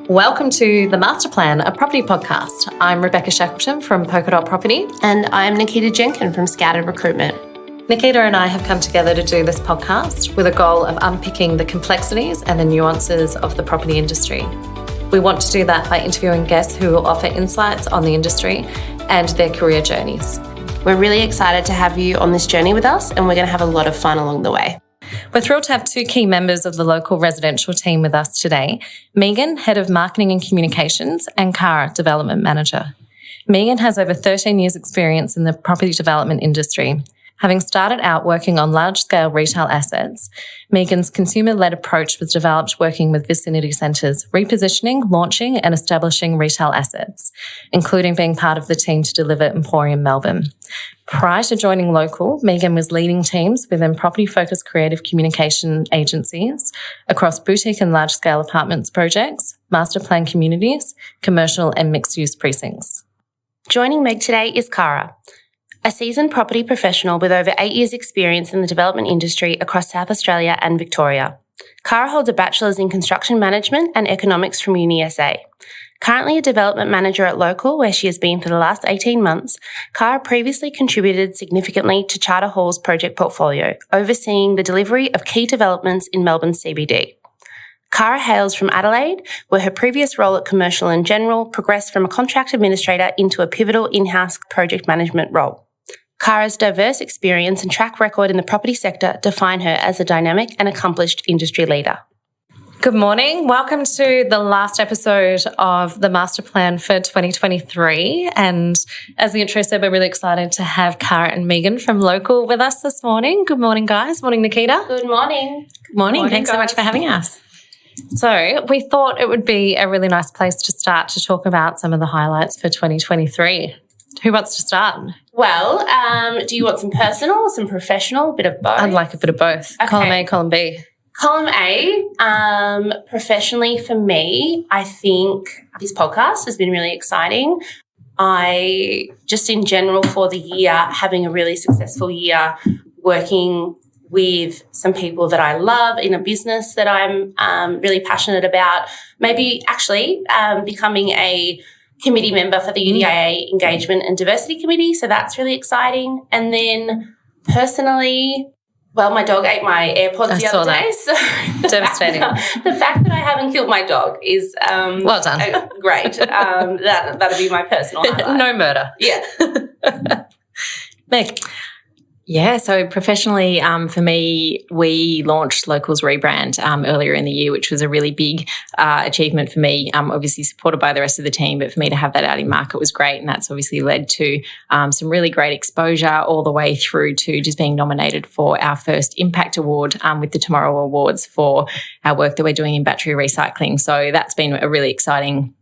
Welcome to The Master Plan, a property podcast. I'm Rebecca Shackleton from Polka Dot Property. And I'm Nikita Jenkin from Scouted Recruitment. Nikita and I have come together to do this podcast with a goal of unpicking the complexities and the nuances of the property industry. We want to do that by interviewing guests who will offer insights on the industry and their career journeys. We're really excited to have you on this journey with us, and we're going to have a lot of fun along the way. We're thrilled to have two key members of the local residential team with us today, Megan, Head of Marketing and Communications, and Cara, Development Manager. Megan has over 13 years' experience in the property development industry. Having started out working on large-scale retail assets, Megan's consumer-led approach was developed working with vicinity centres, repositioning, launching and establishing retail assets, including being part of the team to deliver Emporium Melbourne. Prior to joining Local, Megan was leading teams within property-focused creative communication agencies across boutique and large-scale apartments projects, master plan communities, commercial and mixed-use precincts. Joining Meg today is Cara, a seasoned property professional with over 8 years' experience in the development industry across South Australia and Victoria. Cara holds a Bachelor's in Construction Management and Economics from UniSA. Currently a development manager at Local, where she has been for the last 18 months, Cara previously contributed significantly to Charter Hall's project portfolio, overseeing the delivery of key developments in Melbourne CBD. Cara hails from Adelaide, where her previous role at Commercial and General progressed from a contract administrator into a pivotal in-house project management role. Cara's diverse experience and track record in the property sector define her as a dynamic and accomplished industry leader. Good morning. Welcome to the last episode of the Master Plan for 2023. And as the intro said, we're really excited to have Cara and Megan from Local with us this morning. Good morning, guys. Morning, Nikita. Good morning. Good morning. Thanks so much for having us. So we thought it would be a really nice place to start to talk about some of the highlights for 2023. Who wants to start? Well, do you want some personal or some professional? A bit of both? I'd like a bit of both. Okay. Column A, column B. Column A, professionally for me, I think this podcast has been really exciting. I just in general for the year, having a really successful year, working with some people that I love in a business that I'm really passionate about, maybe actually becoming a committee member for the UDIA Engagement and Diversity Committee. So that's really exciting. And then personally, well, my dog ate my AirPods the other day. So devastating. The fact that I haven't killed my dog is well done. Great. That'll be my personal highlight. No murder. Yeah. Meg. Yeah, so professionally for me, we launched Local's rebrand earlier in the year, which was a really big achievement for me, obviously supported by the rest of the team, but for me to have that out in market was great, and that's obviously led to some really great exposure all the way through to just being nominated for our first Impact Award with the Tomorrow Awards for our work that we're doing in battery recycling. So that's been a really exciting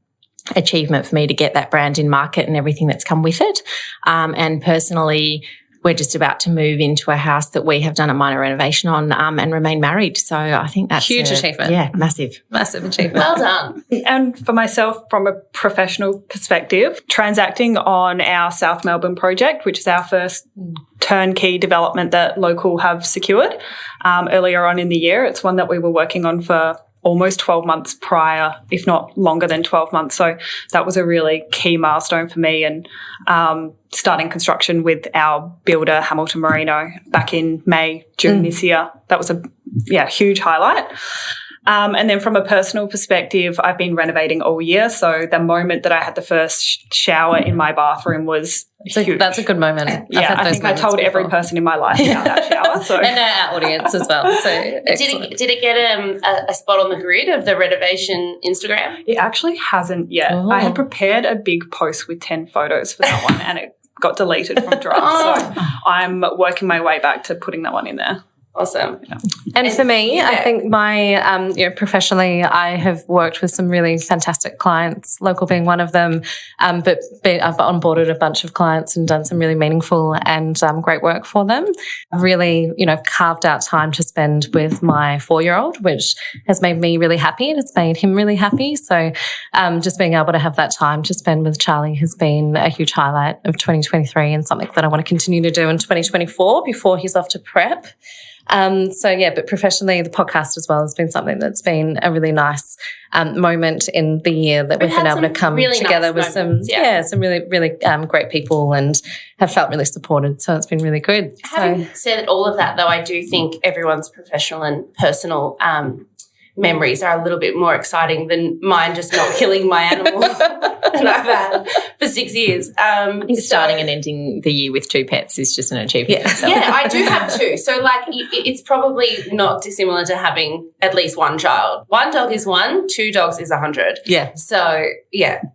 achievement for me to get that brand in market and everything that's come with it. And personally, we're just about to move into a house that we have done a minor renovation on and remain married. So I think that's huge achievement. Yeah, massive achievement. Well done. And for myself, from a professional perspective, transacting on our South Melbourne project, which is our first turnkey development that Local have secured earlier on in the year. It's one that we were working on for almost 12 months prior, if not longer than 12 months. So that was a really key milestone for me. And starting construction with our builder, Hamilton Marino, back in May, June this year, that was a huge highlight. And then from a personal perspective, I've been renovating all year. So the moment that I had the first shower in my bathroom was huge. That's a good moment. I think I told every person in my life about that shower. So. And our audience as well. So did it get a spot on the grid of the renovation Instagram? It actually hasn't yet. Oh. I had prepared a big post with 10 photos for that one and it got deleted from drafts. So I'm working my way back to putting that one in there. Awesome. Yeah. And for me, I think my, professionally, I have worked with some really fantastic clients, Local being one of them, but I've onboarded a bunch of clients and done some really meaningful and great work for them. I've really, carved out time to spend with my 4-year-old, which has made me really happy and it's made him really happy. So just being able to have that time to spend with Charlie has been a huge highlight of 2023 and something that I want to continue to do in 2024 before he's off to prep. But professionally, the podcast as well has been something that's been a really nice moment in the year that we've been able to come really together nice with moments, some really, really great people and have felt really supported. So it's been really good. Having said all of that, though, I do think everyone's professional and personal memories are a little bit more exciting than mine just not killing my animal that I've had for 6 years. I think starting and ending the year with 2 pets is just an achievement. Yeah, I do have 2. So, it's probably not dissimilar to having at least 1 child. 1 dog is 1, 2 dogs is 100. Yeah. So,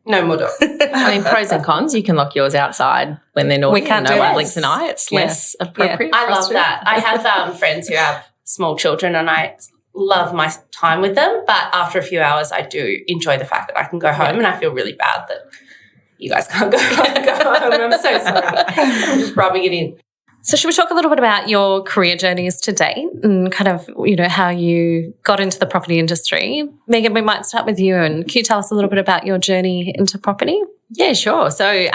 no more dogs. I mean, pros and cons. You can lock yours outside when they're naughty. We can't no do one it. blinks an eye. It's less appropriate. I love that. I have friends who have small children and I love my time with them, but after a few hours I do enjoy the fact that I can go home and I feel really bad that you guys can't go home. I'm so sorry. I'm just rubbing it in. So should we talk a little bit about your career journeys to date and kind of, how you got into the property industry? Megan, we might start with you, and can you tell us a little bit about your journey into property? Yeah, sure. So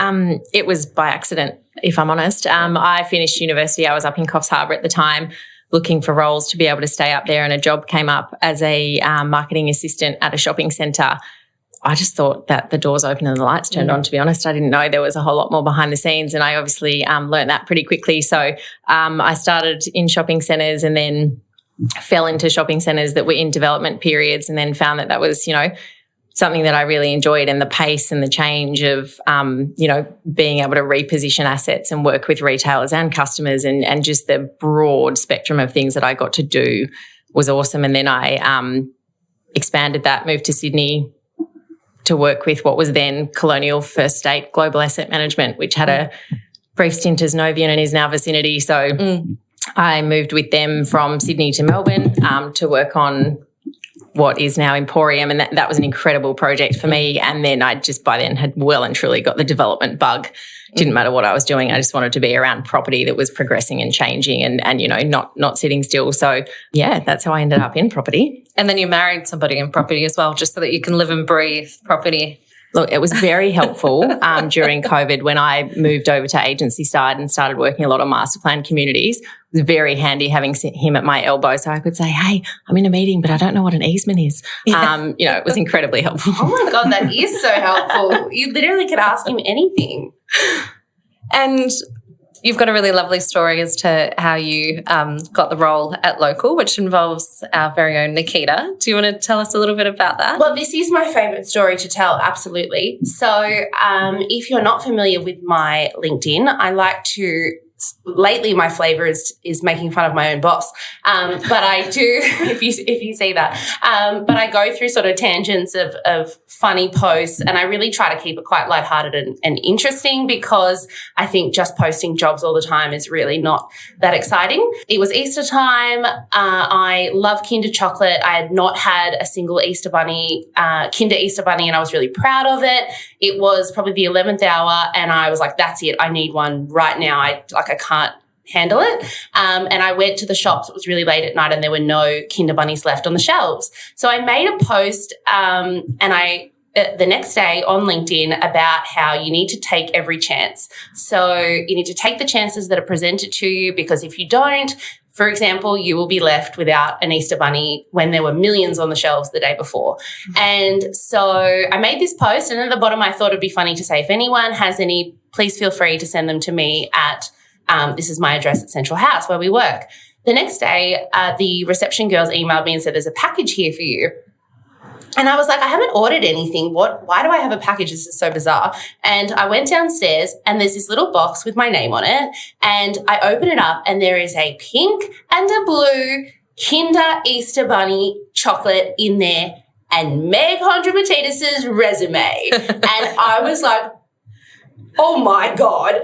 it was by accident, if I'm honest. I finished university. I was up in Coffs Harbour at the time, looking for roles to be able to stay up there, and a job came up as a marketing assistant at a shopping centre. I just thought that the doors opened and the lights turned on, to be honest. I didn't know there was a whole lot more behind the scenes, and I obviously learned that pretty quickly. So I started in shopping centres and then fell into shopping centres that were in development periods, and then found that was, something that I really enjoyed, and the pace and the change of, being able to reposition assets and work with retailers and customers and just the broad spectrum of things that I got to do was awesome. And then I expanded that, moved to Sydney to work with what was then Colonial First State Global Asset Management, which had a brief stint as Novian and is now Vicinity. So I moved with them from Sydney to Melbourne to work on what is now Emporium, and that was an incredible project for me. And then I just by then had well and truly got the development bug. Didn't matter what I was doing. I just wanted to be around property that was progressing and changing and not sitting still. So, yeah, that's how I ended up in property. And then you married somebody in property as well, just so that you can live and breathe property. Look, it was very helpful during COVID when I moved over to agency side and started working a lot on master plan communities. It was very handy having him at my elbow so I could say, hey, I'm in a meeting, but I don't know what an easement is. Yeah. It was incredibly helpful. Oh, my God, that is so helpful. You literally could ask him anything. And you've got a really lovely story as to how you got the role at Local, which involves our very own Nikita. Do you want to tell us a little bit about that? Well, this is my favourite story to tell, absolutely. So if you're not familiar with my LinkedIn, I like to lately my flavour is making fun of my own boss. But I do, if you see that. But I go through sort of tangents of funny posts, and I really try to keep it quite lighthearted and interesting, because I think just posting jobs all the time is really not that exciting. It was Easter time. I love Kinder chocolate. I had not had a single Easter bunny, Kinder Easter bunny, and I was really proud of it. It was probably the 11th hour, and I was like, that's it. I need one right now. I can't handle it. And I went to the shops. It was really late at night and there were no Kinder bunnies left on the shelves. So I made a post the next day on LinkedIn about how you need to take every chance. So you need to take the chances that are presented to you, because if you don't, for example, you will be left without an Easter bunny when there were millions on the shelves the day before. And so I made this post, and at the bottom I thought it'd be funny to say, if anyone has any, please feel free to send them to me at this is my address at Central House where we work. The next day, the reception girls emailed me and said, there's a package here for you. And I was like, I haven't ordered anything. Why do I have a package? This is so bizarre. And I went downstairs and there's this little box with my name on it. And I open it up and there is a pink and a blue Kinder Easter Bunny chocolate in there and Meg Hondromatidis' resume. And I was like, oh my God.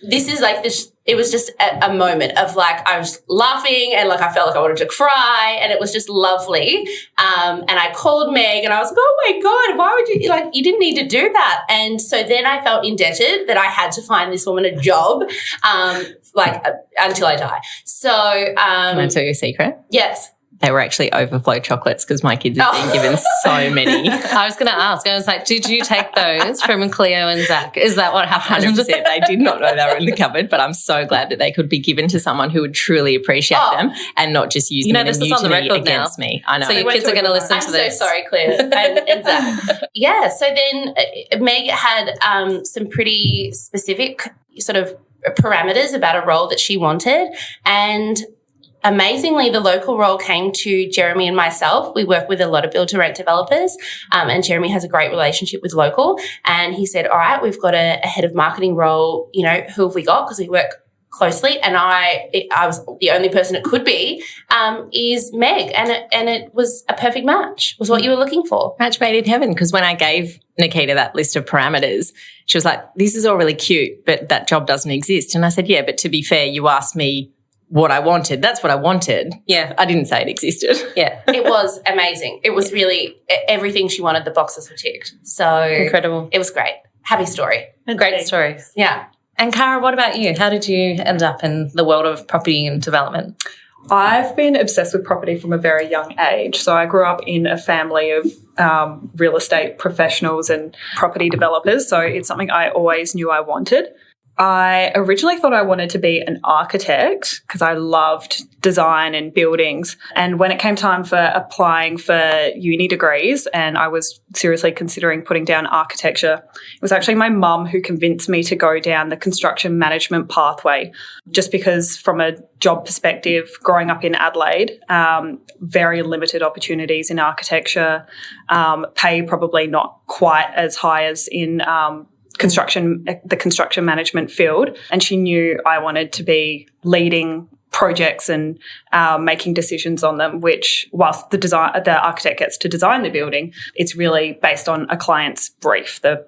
This is like this. It was just a moment of like, I was laughing and like I felt like I wanted to cry, and it was just lovely. And I called Meg and I was like, oh my God, why would you, like, you didn't need to do that. And so then I felt indebted that I had to find this woman a job, until I die. So, Can I tell you a secret? Yes. They were actually overflow chocolates because my kids have been given so many. I was going to ask. I was like, did you take those from Cleo and Zach? Is that what happened? 100%. They did not know they were in the cupboard, but I'm so glad that they could be given to someone who would truly appreciate them and not just use them in a mutiny against me. I know. So your kids are going to listen to this. I'm so sorry, Claire and Zach. Yeah, so then Meg had some pretty specific sort of parameters about a role that she wanted, and amazingly, the local role came to Jeremy and myself. We work with a lot of build-to-rent developers, and Jeremy has a great relationship with local. And he said, all right, we've got a head of marketing role, who have we got? Because we work closely, and I was the only person it could be, is Meg. And it was a perfect match, was what you were looking for. Match made in heaven, because when I gave Nikita that list of parameters, she was like, this is all really cute, but that job doesn't exist. And I said, yeah, but to be fair, you asked me what I wanted. That's what I wanted. Yeah. I didn't say it existed. Yeah. It was amazing. It was really everything she wanted, the boxes were ticked. So incredible. It was great. Happy story. Great story. Yeah. And Cara, what about you? How did you end up in the world of property and development? I've been obsessed with property from a very young age. So I grew up in a family of real estate professionals and property developers. So it's something I always knew I wanted. I originally thought I wanted to be an architect because I loved design and buildings. And when it came time for applying for uni degrees, and I was seriously considering putting down architecture, it was actually my mum who convinced me to go down the construction management pathway, just because from a job perspective, growing up in Adelaide, very limited opportunities in architecture, pay probably not quite as high as in the construction management field. And she knew I wanted to be leading projects and making decisions on them, which whilst the architect gets to design the building, it's really based on a client's brief, the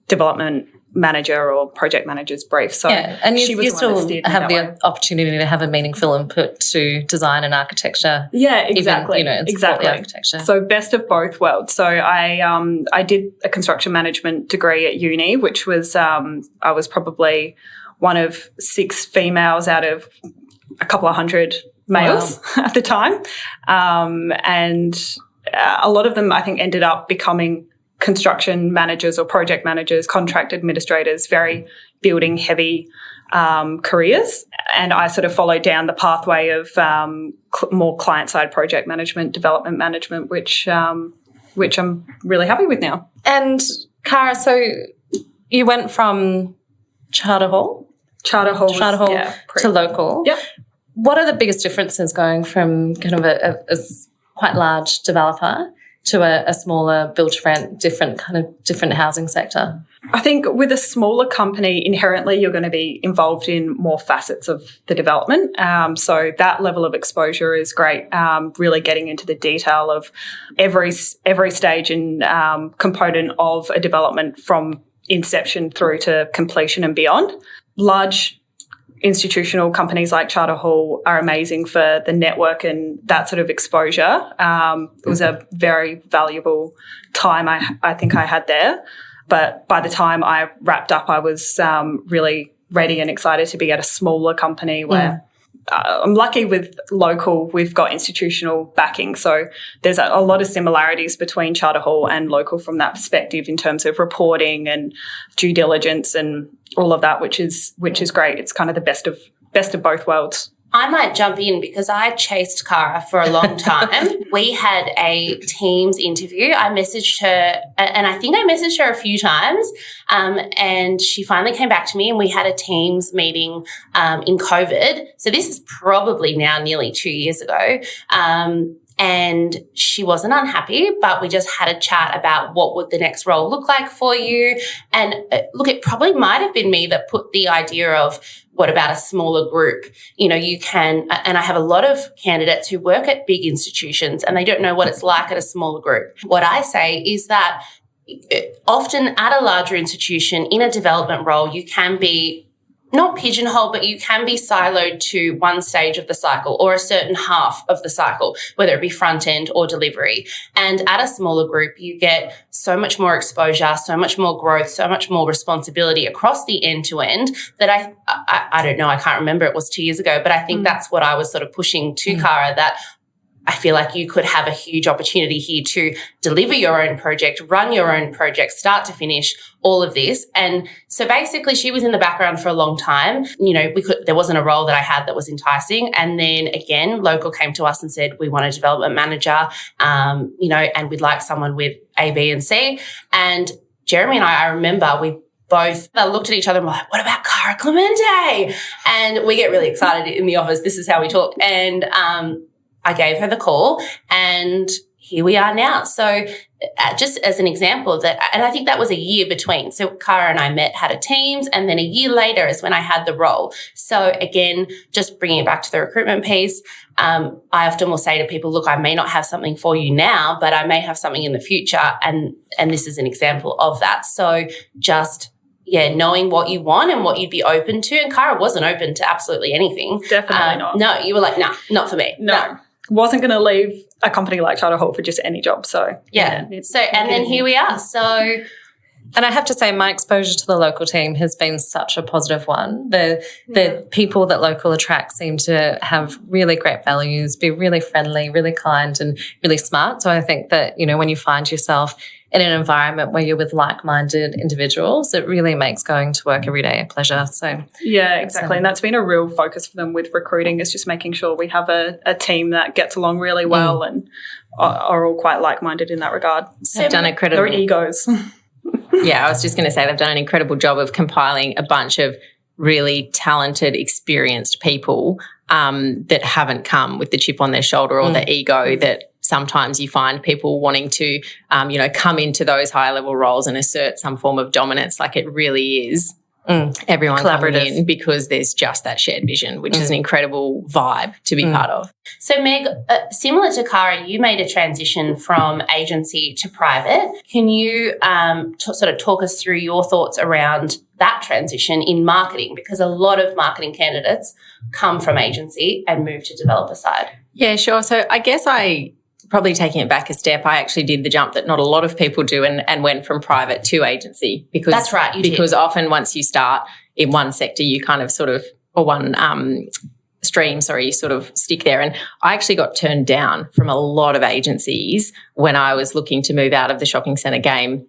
development manager or project manager's brief. So yeah, and you still have the opportunity to have a meaningful input to design and architecture. Yeah, exactly. Even, exactly. The architecture. So best of both worlds. So I did a construction management degree at uni, which was I was probably one of 6 females out of a couple of hundred males at the time, and a lot of them I think ended up becoming construction managers or project managers, contract administrators, very building heavy careers. And I sort of followed down the pathway of more client-side project management, development management, which I'm really happy with now. And Cara, so you went from Charter Hall to local. Yep. What are the biggest differences going from kind of a quite large developer to a smaller build-to-rent, different housing sector? I think with a smaller company, inherently you're going to be involved in more facets of the development. So that level of exposure is great, really getting into the detail of every stage and component of a development from inception through to completion and beyond. Large institutional companies like Charter Hall are amazing for the network and that sort of exposure. It was a very valuable time I think I had there. But by the time I wrapped up, I was really ready and excited to be at a smaller company where I'm lucky with local, we've got institutional backing. So there's a lot of similarities between Charter Hall and local from that perspective in terms of reporting and due diligence and all of that, which is great. It's kind of the best of both worlds. I might jump in because I chased Cara for a long time. We had a Teams interview. I messaged her, and I think I messaged her a few times, and she finally came back to me, and we had a Teams meeting in COVID. So this is probably now nearly 2 years ago. And she wasn't unhappy, but we just had a chat about what would the next role look like for you. And look, it probably might have been me that put the idea of what about a smaller group? You can, and I have a lot of candidates who work at big institutions and they don't know what it's like at a smaller group. What I say is that often at a larger institution in a development role, you can be not pigeonholed, but you can be siloed to one stage of the cycle or a certain half of the cycle, whether it be front end or delivery. And at a smaller group, you get so much more exposure, so much more growth, so much more responsibility across the end to end that I don't know, I can't remember, it was 2 years ago, but I think that's what I was sort of pushing to Cara, that I feel like you could have a huge opportunity here to deliver your own project, run your own project, start to finish, all of this. And so basically she was in the background for a long time. There wasn't a role that I had that was enticing. And then again, Local came to us and said, we want a development manager, and we'd like someone with A, B and C. And Jeremy and I remember we both looked at each other and were like, what about Cara Clemente? And we get really excited in the office. This is how we talk. And I gave her the call and here we are now. So just as an example and I think that was a year between. So Cara and I met, had a Teams, and then a year later is when I had the role. So again, just bringing it back to the recruitment piece, I often will say to people, look, I may not have something for you now, but I may have something in the future. And this is an example of that. So just knowing what you want and what you'd be open to. And Cara wasn't open to absolutely anything. Definitely not. No, you were like, nah, not for me. No. Wasn't going to leave a company like Charter Hall for just any job. So, then here we are. So, and I have to say my exposure to the Local team has been such a positive one. The people that Local attract seem to have really great values, be really friendly, really kind and really smart. So I think that, when you find yourself in an environment where you're with like-minded individuals, it really makes going to work every day a pleasure. So yeah, exactly. And that's been a real focus for them with recruiting, is just making sure we have a team that gets along really well and are all quite like-minded in that regard. They've done incredible. Their egos. Yeah, I was just going to say they've done an incredible job of compiling a bunch of really talented, experienced people that haven't come with the chip on their shoulder or the ego that sometimes you find people wanting to, come into those higher level roles and assert some form of dominance. Like it really is everyone coming in because there's just that shared vision, which is an incredible vibe to be part of. So Meg, similar to Cara, you made a transition from agency to private. Can you sort of talk us through your thoughts around that transition in marketing? Because a lot of marketing candidates come from agency and move to developer side. Yeah, sure. So I guess probably taking it back a step, I actually did the jump that not a lot of people do and went from private to agency. Because that's right, because often once you start in one sector, you kind of sort of, or one stream, you sort of stick there. And I actually got turned down from a lot of agencies when I was looking to move out of the shopping centre game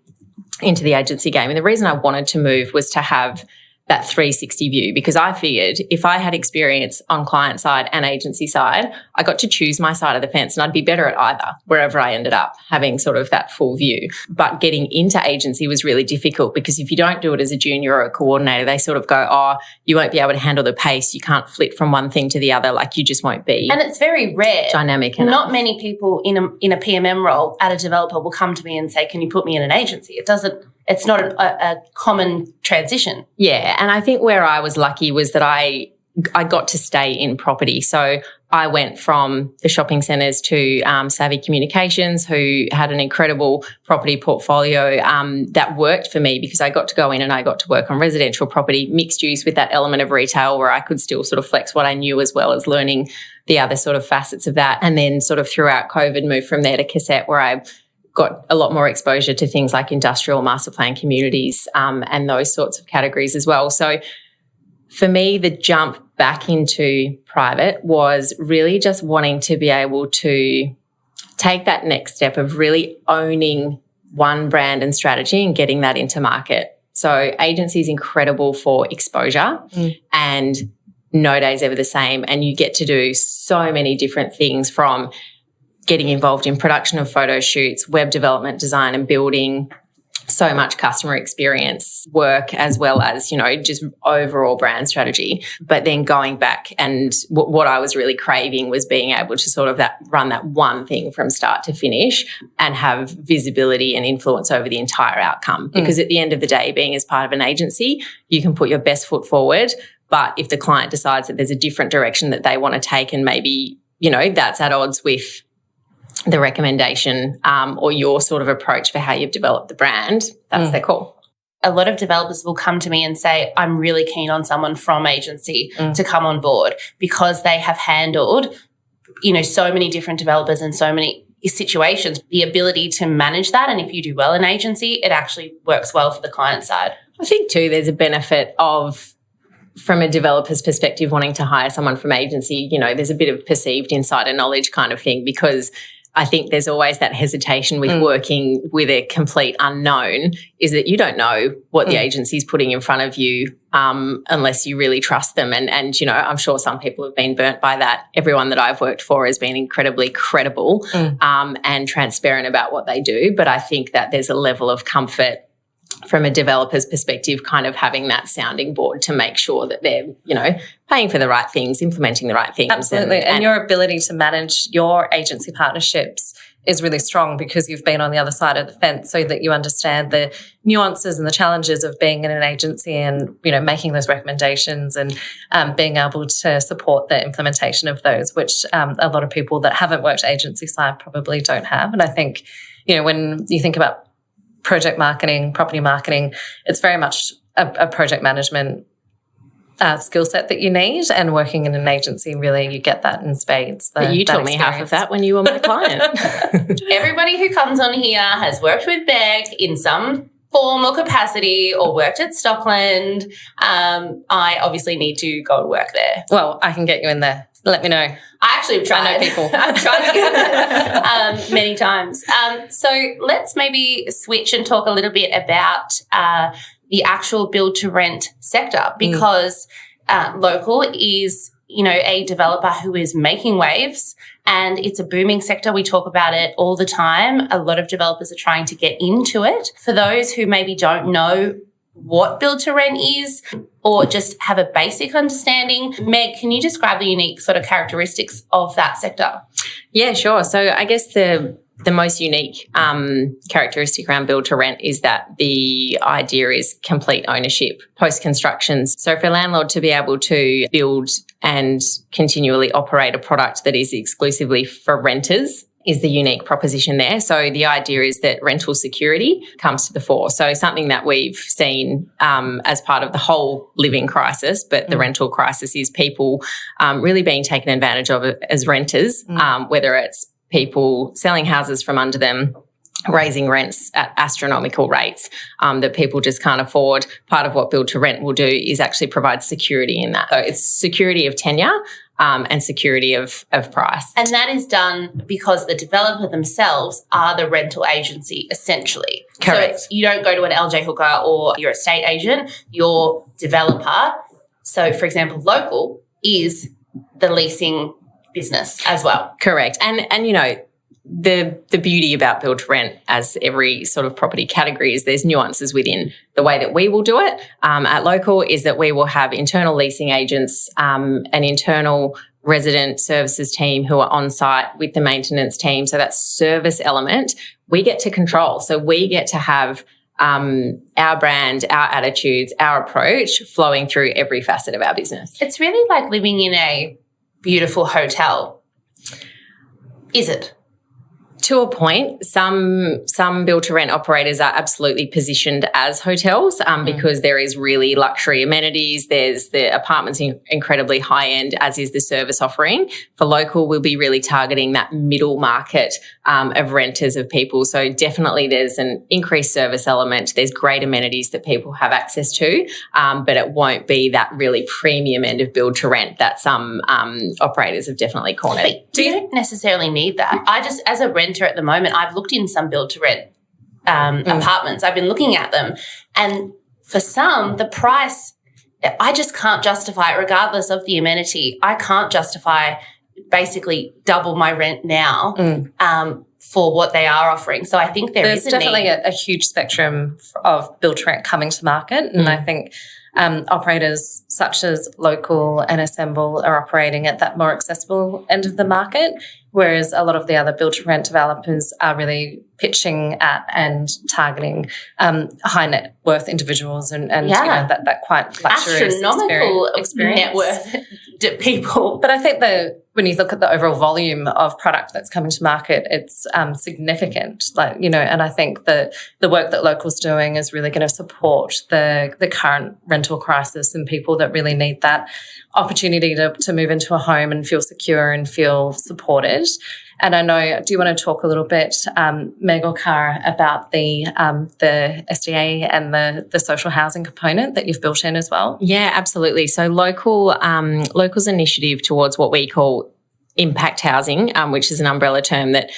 into the agency game. And the reason I wanted to move was to have that 360 view, because I figured if I had experience on client side and agency side, I got to choose my side of the fence and I'd be better at either, wherever I ended up having sort of that full view. But getting into agency was really difficult because if you don't do it as a junior or a coordinator, they sort of go, oh, you won't be able to handle the pace. You can't flit from one thing to the other. Like you just won't be. And it's very rare. Dynamic. Not many people in a PMM role at a developer will come to me and say, can you put me in an agency? It's not a common transition. Yeah, and I think where I was lucky was that I got to stay in property. So I went from the shopping centres to Savvy Communications, who had an incredible property portfolio that worked for me because I got to go in and I got to work on residential property, mixed use with that element of retail where I could still sort of flex what I knew as well as learning the other sort of facets of that. And then sort of throughout COVID, moved from there to Cassette where I got a lot more exposure to things like industrial master plan communities and those sorts of categories as well. So for me, the jump back into private was really just wanting to be able to take that next step of really owning one brand and strategy and getting that into market. So agency is incredible for exposure and no day's ever the same, and you get to do so many different things from getting involved in production of photo shoots, web development, design and building, so much customer experience work as well as, just overall brand strategy. But then going back and what I was really craving was being able to sort of run that one thing from start to finish and have visibility and influence over the entire outcome. Because at the end of the day, being as part of an agency, you can put your best foot forward. But if the client decides that there's a different direction that they want to take and maybe, that's at odds with the recommendation or your sort of approach for how you've developed the brand, that's their call. A lot of developers will come to me and say, I'm really keen on someone from agency to come on board because they have handled, so many different developers and so many situations, the ability to manage that. And if you do well in agency, it actually works well for the client side. I think too there's a benefit of from a developer's perspective, wanting to hire someone from agency, there's a bit of perceived insider knowledge kind of thing, because I think there's always that hesitation with working with a complete unknown, is that you don't know what the agency's putting in front of you unless you really trust them. And I'm sure some people have been burnt by that. Everyone that I've worked for has been incredibly credible and transparent about what they do. But I think that there's a level of comfort from a developer's perspective, kind of having that sounding board to make sure that they're, paying for the right things, implementing the right things. Absolutely. And your ability to manage your agency partnerships is really strong because you've been on the other side of the fence, so that you understand the nuances and the challenges of being in an agency and, making those recommendations and being able to support the implementation of those, which a lot of people that haven't worked agency side probably don't have. And I think, when you think about project marketing, property marketing, it's very much a project management skill set that you need, and working in an agency, really, you get that in spades. But you taught me half of that when you were my client. Everybody who comes on here has worked with Meg in some form or capacity, or worked at Stockland. I obviously need to go and work there. Well, I can get you in there. Let me know. I actually have tried. I know people. I've tried to get there many times. So let's maybe switch and talk a little bit about the actual build-to-rent sector, because local is, a developer who is making waves, and it's a booming sector. We talk about it all the time. A lot of developers are trying to get into it. For those who maybe don't know what build-to-rent is, or just have a basic understanding, Meg, can you describe the unique sort of characteristics of that sector? Yeah, sure. So I guess the most unique characteristic around build-to-rent is that the idea is complete ownership post-construction. So for a landlord to be able to build and continually operate a product that is exclusively for renters is the unique proposition there. So the idea is that rental security comes to the fore. So something that we've seen as part of the whole living crisis, but the rental crisis, is people really being taken advantage of as renters, whether it's people selling houses from under them, raising rents at astronomical rates that people just can't afford. Part of what build to rent will do is actually provide security in that. So it's security of tenure and security of price. And that is done because the developer themselves are the rental agency, essentially. Correct. So you don't go to an LJ Hooker or your estate agent, your developer. So, for example, local is the leasing business as well. Correct. And the beauty about build to rent, as every sort of property category, is there's nuances within the way that we will do it. At local is that we will have internal leasing agents, an internal resident services team who are on site with the maintenance team. So that service element we get to control. So we get to have our brand, our attitudes, our approach flowing through every facet of our business. It's really like living in a beautiful hotel. Is it? To a point, some build-to-rent operators are absolutely positioned as hotels because there is really luxury amenities. There's the apartments incredibly high-end, as is the service offering. For local, we'll be really targeting that middle market of renters, of people. So definitely there's an increased service element. There's great amenities that people have access to, but it won't be that really premium end of build-to-rent that some operators have definitely cornered. But you don't necessarily need that. I just, as a renter at the moment, I've looked in some build-to-rent apartments. I've been looking at them, and for some, the price, I just can't justify it regardless of the amenity. I can't justify basically double my rent now for what they are offering. So I think there's definitely a huge spectrum of build-to-rent coming to market, and I think operators such as Local and Assemble are operating at that more accessible end of the market, whereas a lot of the other build-to-rent developers are really pitching at and targeting high net worth individuals and that quite luxurious astronomical experience. Net worth people. But I think when you look at the overall volume of product that's coming to market, it's significant. And I think the work that Local's doing is really going to support the current rental crisis and people that really need that opportunity to move into a home and feel secure and feel supported. And I know, do you want to talk a little bit, Meg or Cara, about the SDA and the social housing component that you've built in as well? Yeah, absolutely. So Local's initiative towards what we call impact housing, which is an umbrella term that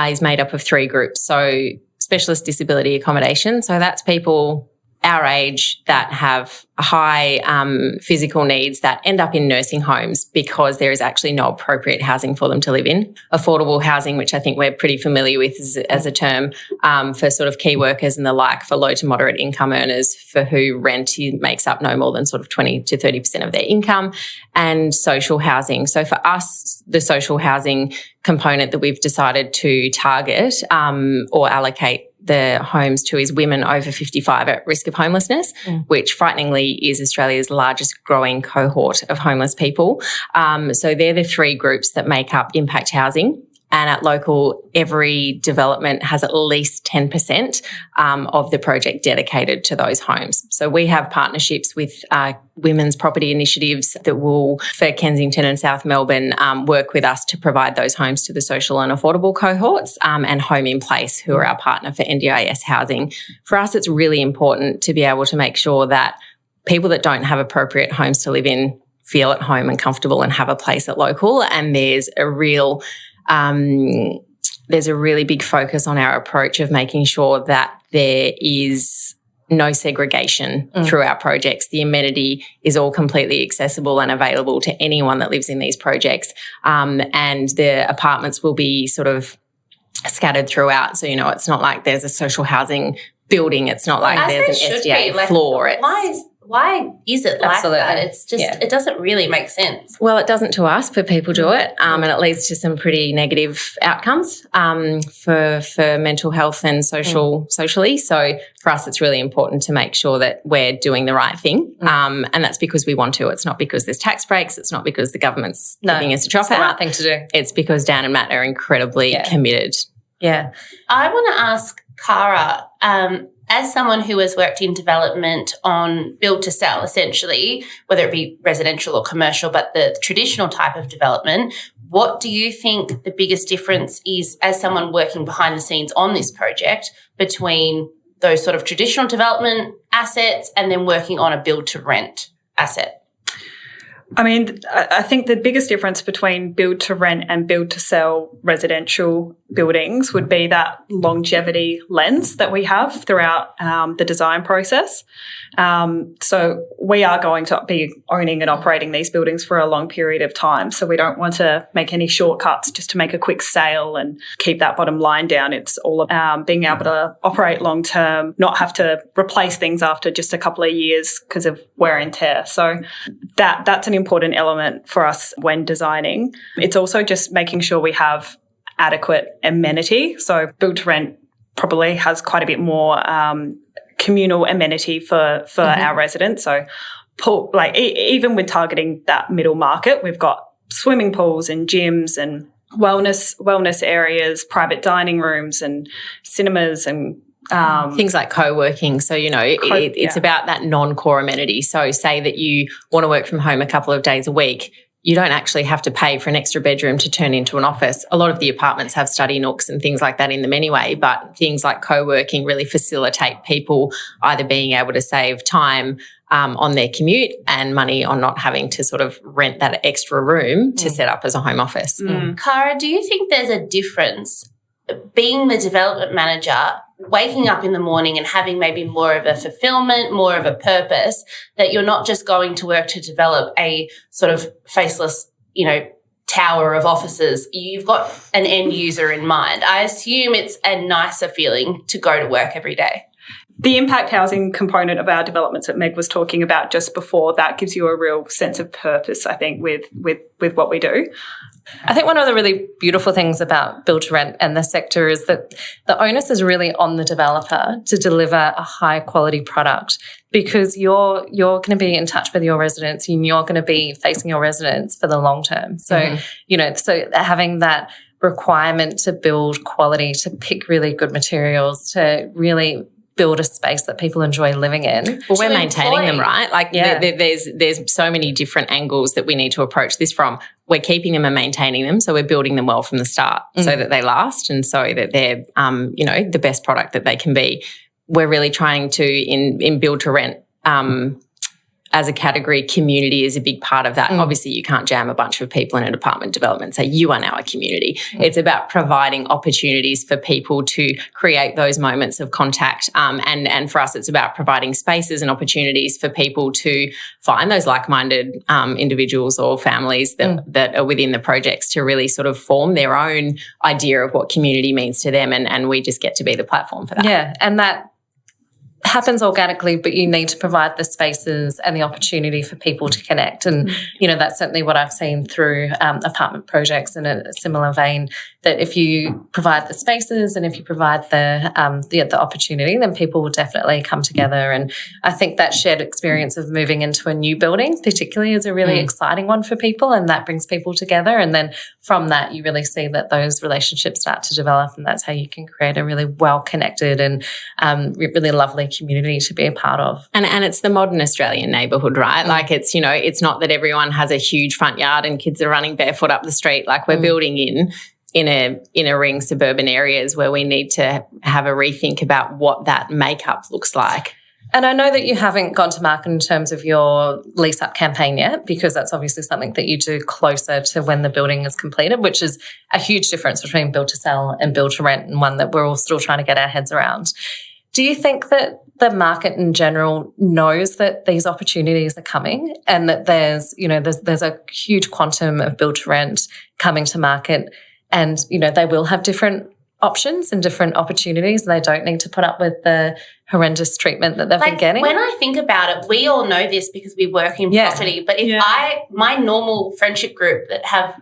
is made up of 3 groups. So specialist disability accommodation. So that's people our age that have high physical needs that end up in nursing homes because there is actually no appropriate housing for them to live in. Affordable housing, which I think we're pretty familiar with as a term for sort of key workers and the like, for low to moderate income earners for who rent makes up no more than sort of 20 to 30% of their income, and social housing. So for us, the social housing component that we've decided to target or allocate the homes to is women over 55 at risk of homelessness, which frighteningly is Australia's largest growing cohort of homeless people. So they're the 3 groups that make up impact housing. And at Local, every development has at least 10% of the project dedicated to those homes. So we have partnerships with women's property initiatives that will, for Kensington and South Melbourne, work with us to provide those homes to the social and affordable cohorts, and Home in Place, who are our partner for NDIS housing. For us, it's really important to be able to make sure that people that don't have appropriate homes to live in feel at home and comfortable and have a place at Local. And there's a really big focus on our approach of making sure that there is no segregation through our projects. The amenity is all completely accessible and available to anyone that lives in these projects. And the apartments will be sort of scattered throughout. So, it's not like there's a social housing building. It's not like there's an SDA floor. Why is it like Absolutely. that? It's just, It doesn't really make sense. Well, it doesn't to us, but people do it, and it leads to some pretty negative outcomes for mental health and socially. So for us, it's really important to make sure that we're doing the right thing, and that's because we want to. It's not because there's tax breaks. It's not because the government's giving us a drop out. It's the right thing to do. It's because Dan and Matt are incredibly committed. Yeah. I want to ask Cara, as someone who has worked in development on build to sell, essentially, whether it be residential or commercial, but the traditional type of development, what do you think the biggest difference is as someone working behind the scenes on this project between those sort of traditional development assets and then working on a build to rent asset? I mean, I think the biggest difference between build to rent and build to sell residential buildings would be that longevity lens that we have throughout the design process. So we are going to be owning and operating these buildings for a long period of time. So we don't want to make any shortcuts just to make a quick sale and keep that bottom line down. It's all about being able to operate long term, not have to replace things after just a couple of years because of wear and tear. So that's an important element for us when designing. It's also just making sure we have adequate amenity. So build to rent probably has quite a bit more communal amenity for our residents. So even with targeting that middle market, we've got swimming pools and gyms and wellness areas, private dining rooms and cinemas and things like co-working. So, it's about that non-core amenity. So say that you want to work from home a couple of days a week, you don't actually have to pay for an extra bedroom to turn into an office. A lot of the apartments have study nooks and things like that in them anyway, but things like co-working really facilitate people either being able to save time on their commute and money on not having to sort of rent that extra room to set up as a home office. Cara, do you think there's a difference being the development manager, waking up in the morning and having maybe more of a fulfillment, more of a purpose, that you're not just going to work to develop a sort of faceless, tower of offices? You've got an end user in mind. I assume it's a nicer feeling to go to work every day. The impact housing component of our developments that Meg was talking about just before, that gives you a real sense of purpose, I think, with what we do. I think one of the really beautiful things about build to rent and the sector is that the onus is really on the developer to deliver a high quality product, because you're going to be in touch with your residents and you're going to be facing your residents for the long term. So, so having that requirement to build quality, to pick really good materials, to really build a space that people enjoy living in. Well, we're maintaining them, right? Like there's so many different angles that we need to approach this from. We're keeping them and maintaining them, so we're building them well from the start so that they last and so that they're, the best product that they can be. We're really trying to, in build to rent, as a category, community is a big part of that. Obviously, you can't jam a bunch of people in an apartment development and say, you are now a community. It's about providing opportunities for people to create those moments of contact. And for us, it's about providing spaces and opportunities for people to find those like-minded individuals or families that are within the projects to really sort of form their own idea of what community means to them. And we just get to be the platform for that. Yeah, and that happens organically, but you need to provide the spaces and the opportunity for people to connect. And, that's certainly what I've seen through apartment projects in a similar vein, that if you provide the spaces and if you provide the opportunity, then people will definitely come together. And I think that shared experience of moving into a new building particularly is a really exciting one for people, and that brings people together. And then from that, you really see that those relationships start to develop, and that's how you can create a really well-connected and really lovely community to be a part of. And it's the modern Australian neighbourhood, right? Like it's not that everyone has a huge front yard and kids are running barefoot up the street. Like we're building in a ring suburban areas where we need to have a rethink about what that makeup looks like. And I know that you haven't gone to market in terms of your lease up campaign yet, because that's obviously something that you do closer to when the building is completed, which is a huge difference between build to sell and build to rent, and one that we're all still trying to get our heads around. Do you think that the market in general knows that these opportunities are coming and that there's a huge quantum of build to rent coming to market, and, they will have different options and different opportunities, and they don't need to put up with the horrendous treatment that they've been getting? When I think about it, we all know this because we work in property, but if my normal friendship group that have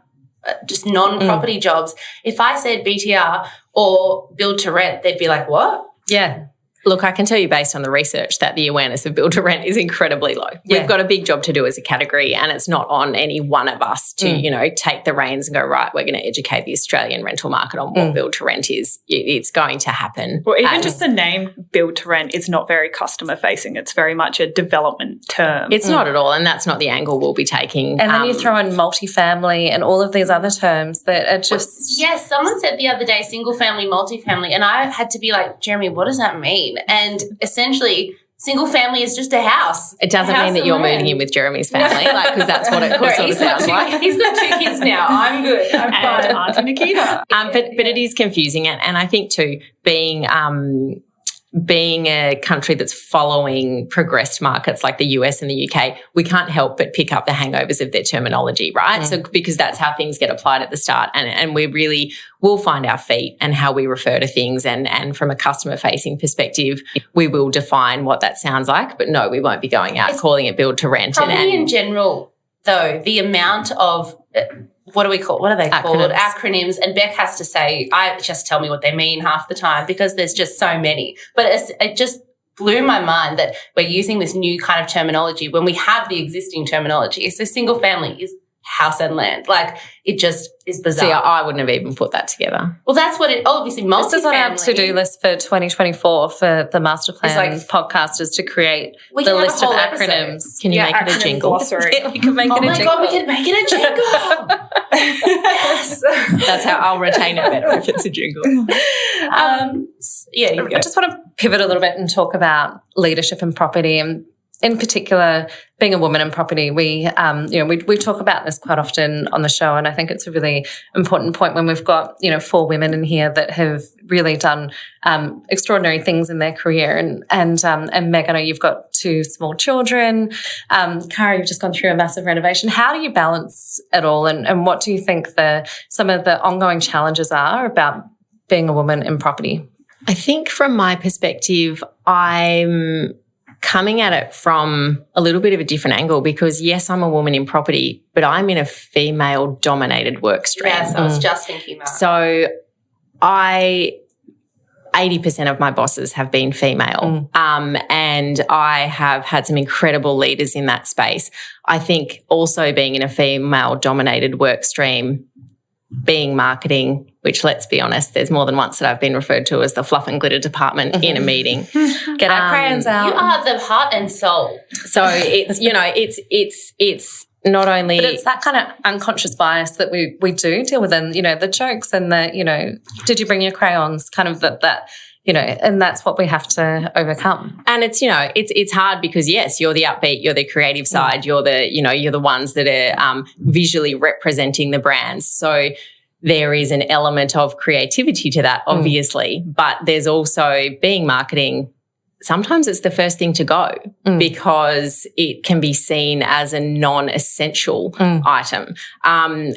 just non-property jobs, if I said BTR or build to rent, they'd be like, what? Yeah. Look, I can tell you based on the research that the awareness of build to rent is incredibly low. Yeah. We've got a big job to do as a category, and it's not on any one of us to, take the reins and go, right, we're going to educate the Australian rental market on what build to rent is. It's going to happen. Well, even just the name build to rent is not very customer facing. It's very much a development term. It's not at all, and that's not the angle we'll be taking. And then you throw in multifamily and all of these other terms that are just... Yes, someone said the other day single family, multifamily, and I had to be like, Jeremy, what does that mean? And essentially, single family is just a house. It doesn't mean that you're moving in with Jeremy's family, because that's what it sort of sounds like. He's got 2 kids now. I'm good. I'm fine. Auntie Nikita. But it is confusing, and I think too, being a country that's following progressed markets like the US and the UK, we can't help but pick up the hangovers of their terminology, right? So because that's how things get applied at the start, and we really will find our feet and how we refer to things, and from a customer-facing perspective, we will define what that sounds like. But no, we won't be going out calling it build to rent. Property in general, though, the amount of what do they called? Acronyms. And Beck has to say, just tell me what they mean half the time because there's just so many. But it just blew my mind that we're using this new kind of terminology when we have the existing terminology. So single family is house and land. Like, it just is bizarre. See, I wouldn't have even put that together. Well, that's what obviously multifamily. This is on our to-do list for 2024 for the Master Plan podcast, is to create the list of acronyms. Can you make it a jingle? Yeah, we can make it a jingle. Oh my God, we can make it a jingle. Yes. That's how I'll retain it better if it's a jingle. I just want to pivot a little bit and talk about leadership and property, and in particular, being a woman in property. We talk about this quite often on the show, and I think it's a really important point when we've got 4 women in here that have really done extraordinary things in their career. And Meg, I know you've got 2 small children. Cara, you've just gone through a massive renovation. How do you balance it all, and what do you think some of the ongoing challenges are about being a woman in property? I think from my perspective, I'm coming at it from a little bit of a different angle because, yes, I'm a woman in property, but I'm in a female-dominated work stream. Yes, I was just thinking that. So 80% of my bosses have been female, and I have had some incredible leaders in that space. I think also being in a female-dominated work stream being marketing, which, let's be honest, there's more than once that I've been referred to as the fluff and glitter department in a meeting. Get our crayons out. You are the heart and soul. So it's, you know, it's not only... But it's that kind of unconscious bias that we do deal with, and, you know, the jokes and the, you know, did you bring your crayons, kind of that you know, and that's what we have to overcome. And it's, you know, it's hard because, yes, you're the upbeat, you're the creative side, you're the ones that are visually representing the brands. So there is an element of creativity to that, obviously, but there's also, being marketing, sometimes it's the first thing to go because it can be seen as a non-essential item.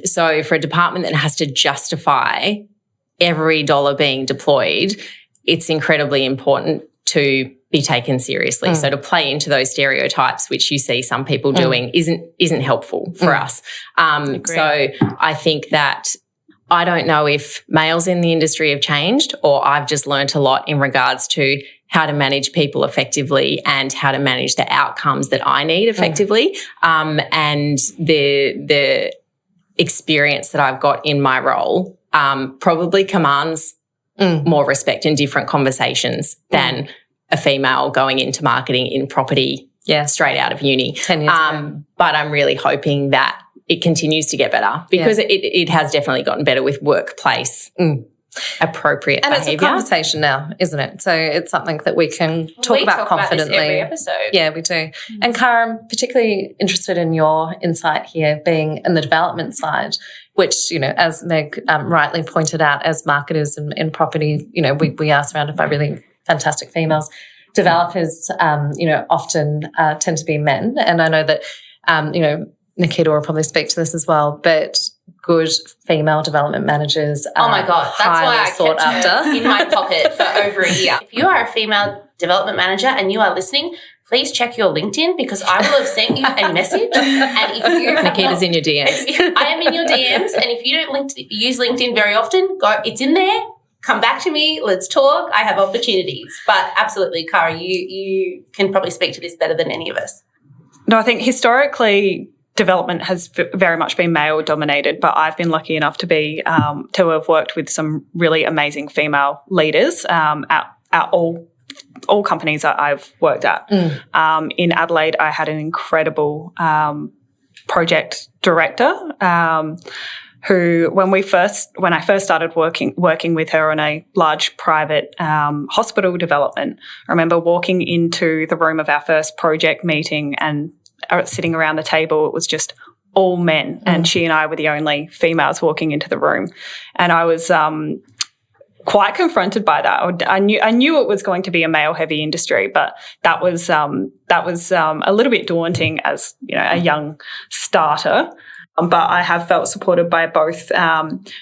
So for a department that has to justify every dollar being deployed, it's incredibly important to be taken seriously. So to play into those stereotypes, which you see some people doing, isn't helpful for us. So I think that, I don't know if males in the industry have changed, or I've just learnt a lot in regards to how to manage people effectively and how to manage the outcomes that I need effectively. And the experience that I've got in my role probably commands more respect in different conversations than a female going into marketing in property straight out of uni. 10 years ago. But I'm really hoping that it continues to get better because it has definitely gotten better with workplace appropriate and behaviour. it's a conversation now, isn't it? So it's something that we can talk about confidently. About this every episode. Yeah, we do. And Cara, I'm particularly interested in your insight here, being in the development side, which, you know, as Meg rightly pointed out, as marketers in property, you know, we are surrounded by really fantastic females. Developers, you know, often tend to be men. And I know that, you know, Nikita will probably speak to this as well, but good female development managers are oh my God, that's why I sought kept after. her in my pocket for over a year. If you are a female development manager and you are listening, please check your LinkedIn because I will have sent you a message. And if you Nikita's in your DMs. I am in your DMs, and if you don't use LinkedIn very often, it's in there. Come back to me. Let's talk. I have opportunities. But absolutely, Cara, you can probably speak to this better than any of us. No, I think historically development has very much been male dominated, but I've been lucky enough to be to have worked with some really amazing female leaders at all companies that I've worked at. In Adelaide, I had an incredible project director who, when I first started working with her on a large private hospital development, I remember walking into the room of our first project meeting and sitting around the table, it was just all men, and she and I were the only females walking into the room, and I was quite confronted by that. I knew it was going to be a male-heavy industry, but that was a little bit daunting as, you know, a young starter. But I have felt supported by both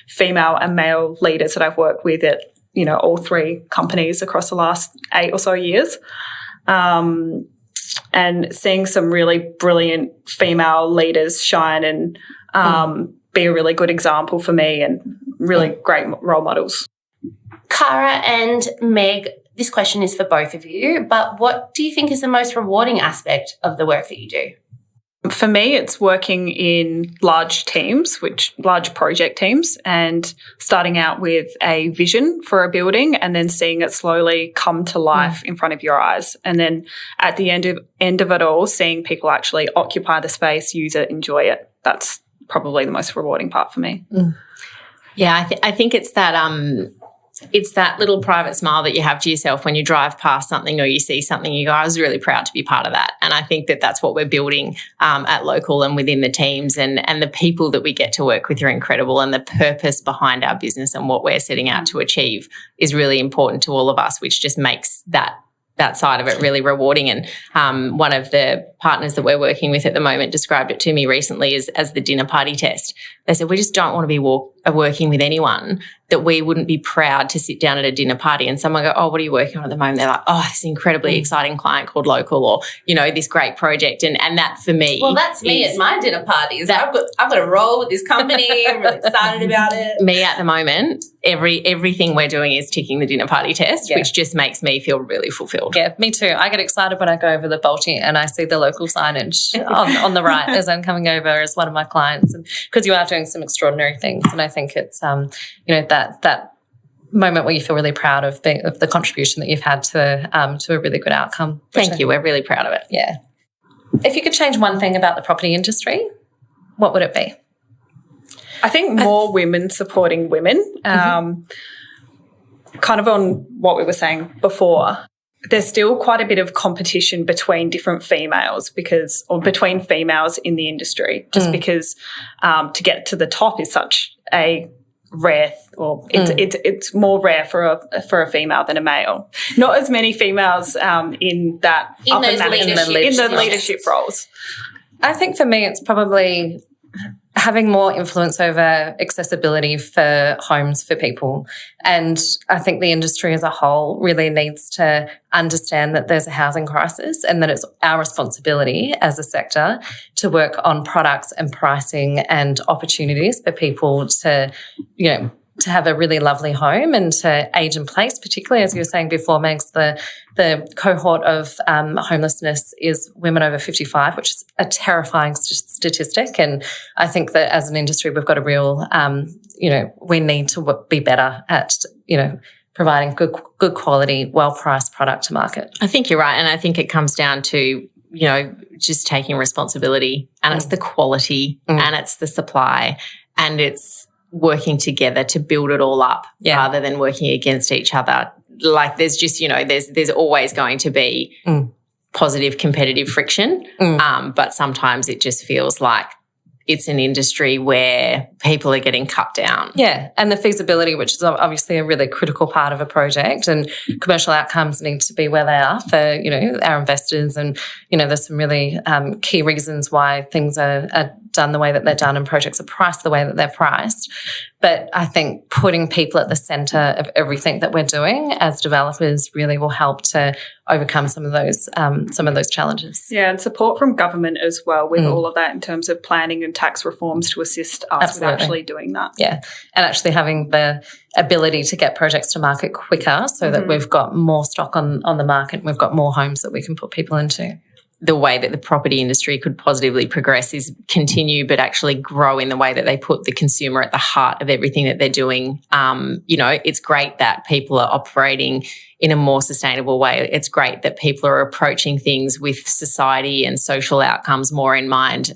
female and male leaders that I've worked with at, you know, all three companies across the last 8 or so years. And seeing some really brilliant female leaders shine and be a really good example for me and really great role models. Cara and Meg, this question is for both of you, but what do you think is the most rewarding aspect of the work that you do? For me, it's working in large project teams, and starting out with a vision for a building and then seeing it slowly come to life in front of your eyes. And then at the end of it all, seeing people actually occupy the space, use it, enjoy it. That's probably the most rewarding part for me. Yeah, I think it's that little private smile that you have to yourself when you drive past something or you see something, you go, I was really proud to be part of that. And I think that that's what we're building at Local and within the teams, and the people that we get to work with are incredible, and the purpose behind our business and what we're setting out to achieve is really important to all of us, which just makes that side of it really rewarding. And one of the partners that we're working with at the moment described it to me recently as the dinner party test. They said, we just don't want to be working with anyone that we wouldn't be proud to sit down at a dinner party and someone go, oh, what are you working on at the moment? They're like, oh, this incredibly exciting client called Local, or, you know, this great project. And that for me. Well, that's me at my dinner parties. I've got a role with this company. I'm really excited about it. Me at the moment, everything we're doing is ticking the dinner party test, which just makes me feel really fulfilled. Yeah, me too. I get excited when I go over the Balti and I see the Local local signage on the right as I'm coming over as one of my clients, and because you are doing some extraordinary things. And I think it's, that moment where you feel really proud of the contribution that you've had to a really good outcome. Thank you. We're really proud of it. Yeah. If you could change one thing about the property industry, what would it be? I think more women supporting women. Kind of on what we were saying before, there's still quite a bit of competition between different females or between females in the industry, just because to get to the top is such a rare, or it's more rare for a female than a male. Not as many females in the leadership roles. I think for me, it's probably having more influence over accessibility for homes for people. And I think the industry as a whole really needs to understand that there's a housing crisis and that it's our responsibility as a sector to work on products and pricing and opportunities for people to, to have a really lovely home and to age in place, particularly as you were saying before, Megs, the cohort of homelessness is women over 55, which is a terrifying statistic. And I think that as an industry, we've got a real, we need to be better at, providing good quality, well-priced product to market. I think you're right. And I think it comes down to, just taking responsibility, and it's the quality and it's the supply, and it's working together to build it all up rather than working against each other. Like there's just, there's always going to be positive competitive friction, but sometimes it just feels like it's an industry where people are getting cut down. Yeah, and the feasibility, which is obviously a really critical part of a project, and commercial outcomes need to be where they are for, our investors. And, there's some really key reasons why things are done the way that they're done and projects are priced the way that they're priced. But I think putting people at the centre of everything that we're doing as developers really will help to overcome some of those challenges. Yeah, and support from government as well with all of that in terms of planning and tax reforms to assist us with actually doing that. Yeah, and actually having the ability to get projects to market quicker so that we've got more stock on the market and we've got more homes that we can put people into. The way that the property industry could positively progress is continue, but actually grow in the way that they put the consumer at the heart of everything that they're doing. It's great that people are operating in a more sustainable way. It's great that people are approaching things with society and social outcomes more in mind.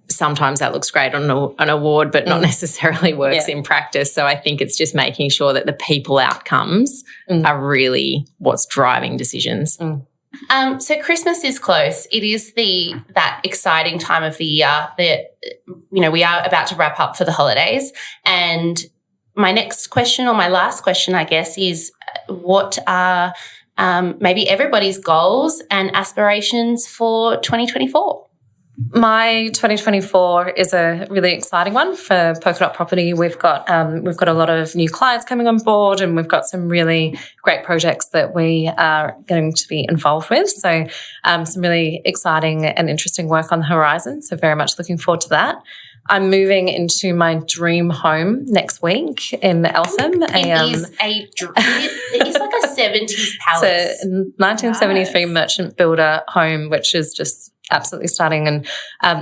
Sometimes that looks great on an award, but not necessarily works in practice. So I think it's just making sure that the people outcomes are really what's driving decisions. So Christmas is close. It is that exciting time of the year that, we are about to wrap up for the holidays. And my next question, or my last question, I guess, is what are maybe everybody's goals and aspirations for 2024? My 2024 is a really exciting one for Polka Dot Property. We've got a lot of new clients coming on board, and we've got some really great projects that we are going to be involved with. So some really exciting and interesting work on the horizon. So very much looking forward to that. I'm moving into my dream home next week in Eltham. It is like a 70s palace. It's a 1973 merchant builder home, which is just absolutely stunning. And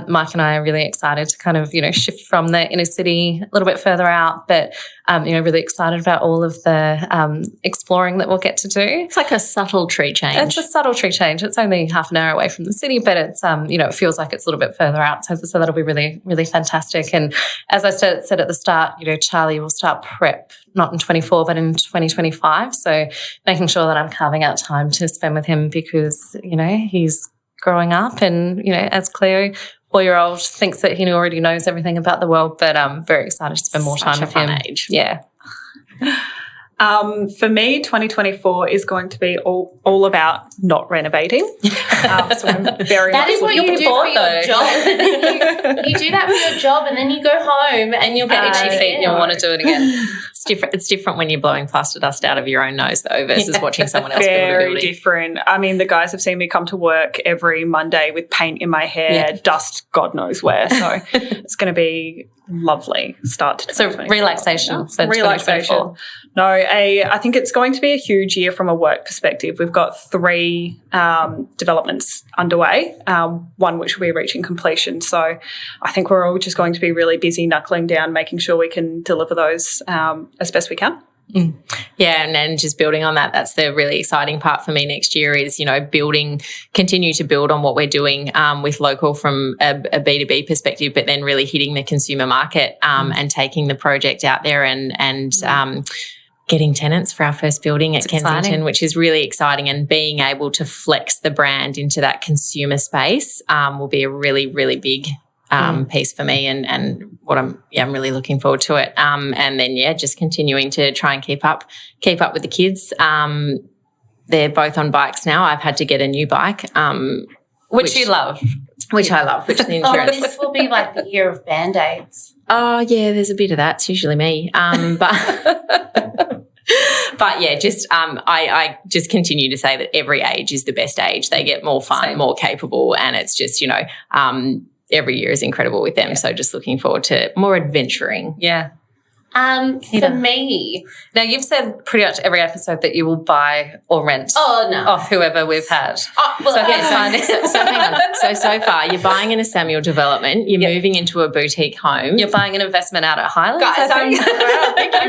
Mike and I are really excited to kind of, shift from the inner city a little bit further out, but, really excited about all of the exploring that we'll get to do. It's like a subtle tree change. It's a subtle tree change. It's only half an hour away from the city, but it's, it feels like it's a little bit further out. So that'll be really, really fantastic. And as I said at the start, Charlie will start prep not in 24, but in 2025. So making sure that I'm carving out time to spend with him because, he's growing up and, as Cleo, 4-year-old, thinks that he already knows everything about the world, but I'm very excited to spend more time with him. Age. Yeah. For me, 2024 is going to be all about not renovating. So I'm very that is what you do for your job. You do that for your job, and then you go home and you'll get itchy feet and you'll want to do it again. It's different when you're blowing plaster dust out of your own nose, though, versus watching someone else build a building. Very different. I mean, the guys have seen me come to work every Monday with paint in my hair, dust God knows where. So it's going to be lovely start to 2024. So relaxation for 2024. No, I think it's going to be a huge year from a work perspective. We've got 3 developments underway, one which will be reaching completion. So I think we're all just going to be really busy knuckling down, making sure we can deliver those as best we can. Yeah, and just building on that, that's the really exciting part for me next year is, continue to build on what we're doing with local from a B2B perspective, but then really hitting the consumer market and taking the project out there and getting tenants for our first building at Kensington, exciting. Which is really exciting, and being able to flex the brand into that consumer space will be a really, really big piece for me and what I'm really looking forward to it. And then, just continuing to try and keep up with the kids. They're both on bikes now. I've had to get a new bike. Which you love. Which I love, which is the insurance. This will be like the year of Band-Aids. Oh, yeah, there's a bit of that. It's usually me. But I just continue to say that every age is the best age. They get more fun, more capable, and it's just, every year is incredible with them. Yeah. So just looking forward to more adventuring. Yeah. For me. Now, you've said pretty much every episode that you will buy or rent off whoever we've had. So hang on. So far, you're buying in a Samuel development. You're moving into a boutique home. You're buying an investment out at Highlands. Guys, I'm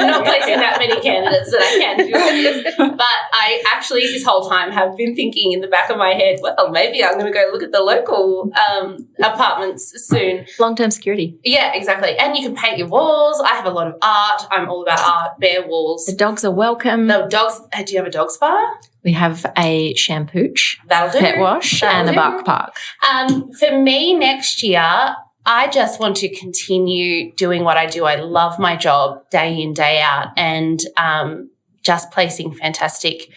not placing that many candidates that I can do this. But I actually this whole time have been thinking in the back of my head, well, maybe I'm going to go look at the local apartments soon. Long-term security. Yeah, exactly. And you can paint your walls. I have a lot of art. I'm all about art, bare walls. The dogs are welcome. No dogs. Do you have a dog spa? We have a shampooch, that'll do. Pet wash, and a bark park. For me next year, I just want to continue doing what I do. I love my job day in, day out, and just placing fantastic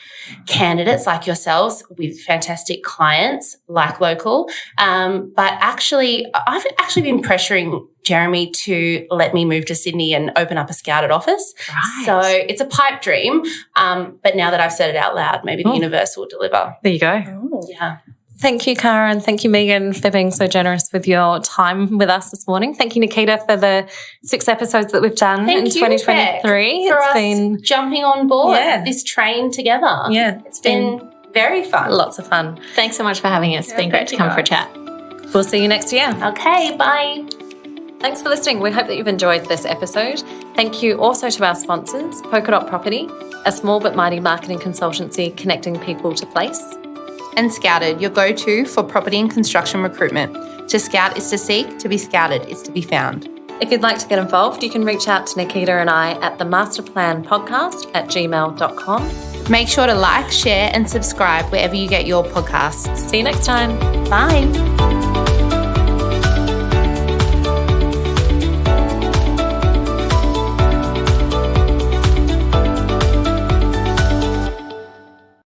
candidates like yourselves with fantastic clients like local. But actually, I've actually been pressuring Jeremy to let me move to Sydney and open up a scouted office. Right. So it's a pipe dream. But now that I've said it out loud, maybe the universe will deliver. There you go. Oh. Yeah. Thank you, Cara, and thank you, Megan, for being so generous with your time with us this morning. Thank you, Nikita, for the 6 episodes that we've done in 2023. It's been jumping on board this train together. Yeah. It's been very fun. Lots of fun. Thanks so much for having us. It's been great to come for a chat. We'll see you next year. Okay, bye. Thanks for listening. We hope that you've enjoyed this episode. Thank you also to our sponsors, Polka Dot Property, a small but mighty marketing consultancy connecting people to place. And Scouted, your go-to for property and construction recruitment. To scout is to seek, to be scouted is to be found. If you'd like to get involved, you can reach out to Nikita and I at themasterplanpodcast@gmail.com. Make sure to like, share and subscribe wherever you get your podcasts. See you next time. Bye.